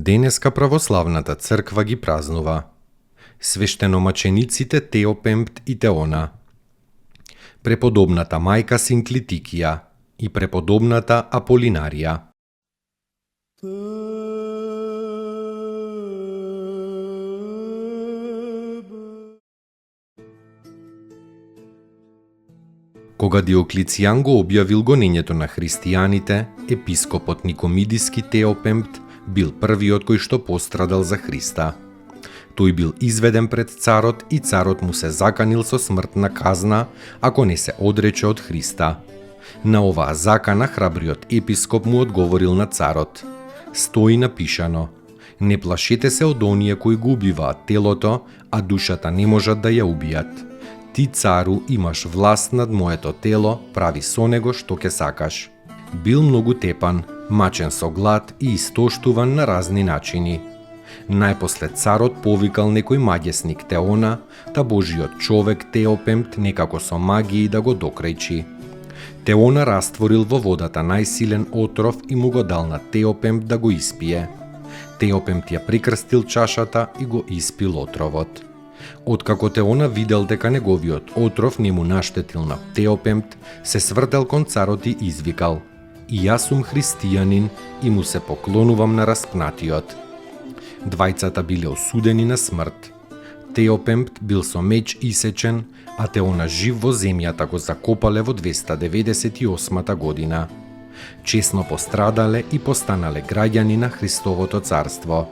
Денеска православната црква ги празнува свештеномачениците Теопемпт и Теона, преподобната мајка Синклитикија и преподобната Аполинарија. Кога Диоклицијан го објавил гонењето на христијаните, епископот Никомидиски Теопемпт бил првиот кој што пострадал за Христа. Тој бил изведен пред царот и царот му се заканил со смртна казна ако не се одрече од Христа. На оваа закана храбриот епископ му одговорил на царот: стои напишано: не плашете се од оние кои го убиваат телото, а душата не можат да ја убијат. Ти, цару, имаш власт над моето тело, прави со него што ке сакаш. Бил многу тепан, мачен со глад и истоштуван на разни начини. Најпосле царот повикал некој магесник Теона, та Божиот човек Теопемпт некако со магија да го докрејчи. Теона растворил во водата најсилен отров и му го дал на Теопемпт да го испие. Теопемпт ја прикрстил чашата и го испил отровот. Откако Теона видел дека неговиот отров не му наштетил на Теопемпт, се свртел кон царот и извикал: и јас сум христијанин и му се поклонувам на распнатиот. Двајцата биле осудени на смрт. Теопемпт бил со меч исечен, а Теона жив во земјата го закопале во 298 година. Чесно пострадале и постанале граѓани на Христовото царство.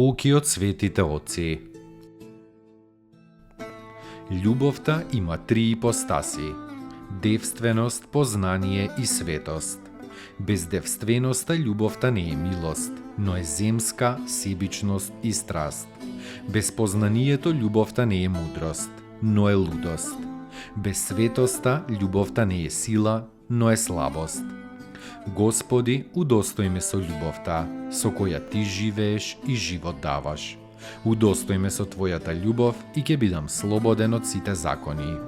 Поуки од светите отци. Љубовта има три ипостаси: девственост, познание и светост. Без девственоста љубовта не е милост, но е земска, себичност и страст. Без познанието љубовта не е мудрост, но е лудост. Без светоста љубовта не е сила, но е слабост. Господи, удостој ме со љубовта, со која ти живееш и живот даваш. Удостој ме со Твојата љубов и ќе бидам слободен од сите закони.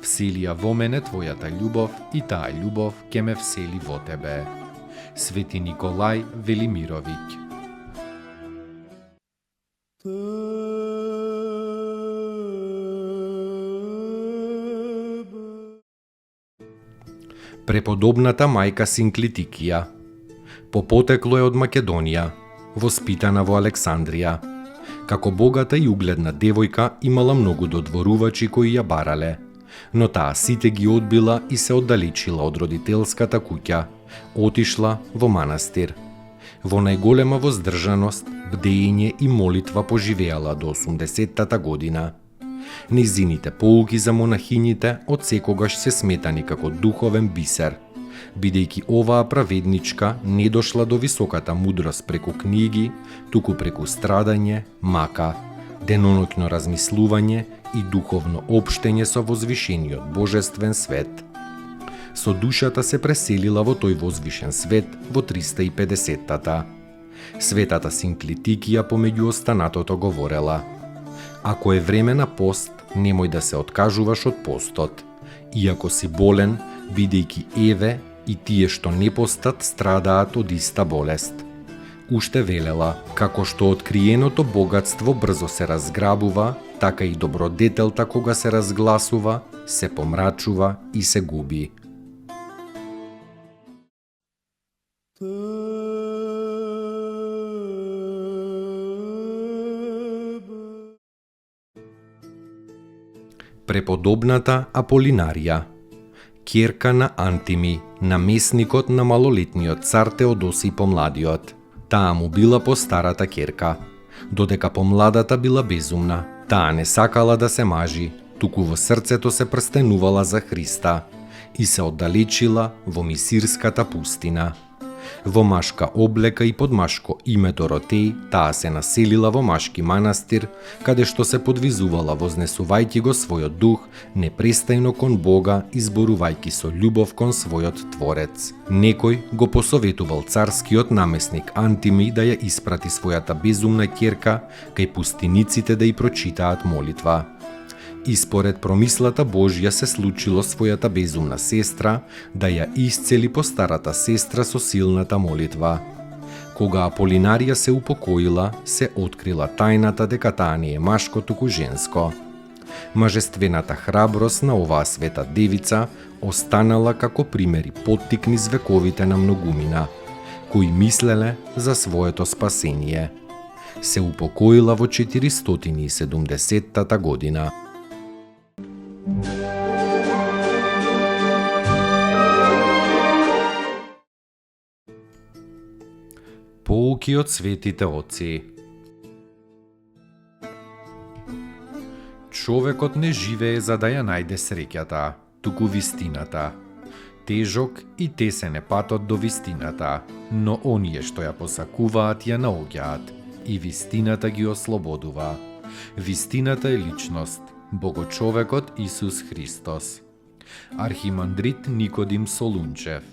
Всели ја во мене Твојата љубов и таа љубов ќе ме всели во Тебе. Свети Николај Велимировиќ. Преподобната мајка Синклитикија. По потекло е од Македонија, воспитана во Александрија. Како богата и угледна девојка имала многу додворувачи кои ја барале, но таа сите ги одбила и се оддалечила од родителската куќа, отишла во манастир. Во најголема воздржаност, бдење и молитва поживеала до 80-тата година. Нејзините поуки за монахињите од секогаш се сметани како духовен бисер, бидејќи оваа праведничка не дошла до високата мудрост преку книги, туку преку страдање, мака, деноноќно размислување и духовно општење со возвишениот божествен свет. Со душата се преселила во тој возвишен свет во 350-тата. Светата Синклитикија помеѓу останатото говорела: ако е време на пост, немој да се откажуваш од постот. Иако си болен, бидејќи еве и тие што не постат страдаат од иста болест. Уште велела, како што откриеното богатство брзо се разграбува, така и добродетелта кога се разгласува, се помрачува и се губи. Преподобната Аполинарија, ќерка на Антими, намесникот на малолетниот цар Теодосиј Помладиот. Таа му била постарата ќерка. Додека помладата била безумна, таа не сакала да се мажи, туку во срцето се прстенувала за Христа и се оддалечила во Мисирската пустина. Во машка облека и под машко име Доротеј, таа се населила во машки манастир, каде што се подвизувала вознесувајќи го својот дух непрестајно кон Бога и зборувајќи со љубов кон својот Творец. Некој го посоветувал царскиот намесник Антими да ја испрати својата безумна ќерка кај пустиниците да ја прочитаат молитва. И според промислата Божја се случило својата безумна сестра да ја исцели постарата сестра со силната молитва. Кога Аполинарија се упокоила, се открила тајната дека таа не е машко, туку женско. Мажествената храброст на оваа света девица останала како примери поттик низ вековите на многумина, кои мислеле за своето спасение. Се упокоила во 470-тата година. Поуки од светите отци. Човекот не живее за да ја најде среќата, туку вистината. Тежок и тесен е патот до вистината, но оние што ја посакуваат ја наоѓаат и вистината ги ослободува. Вистината е личност, Богочовекот Исус Христос. Архимандрит Никодим Солунчев.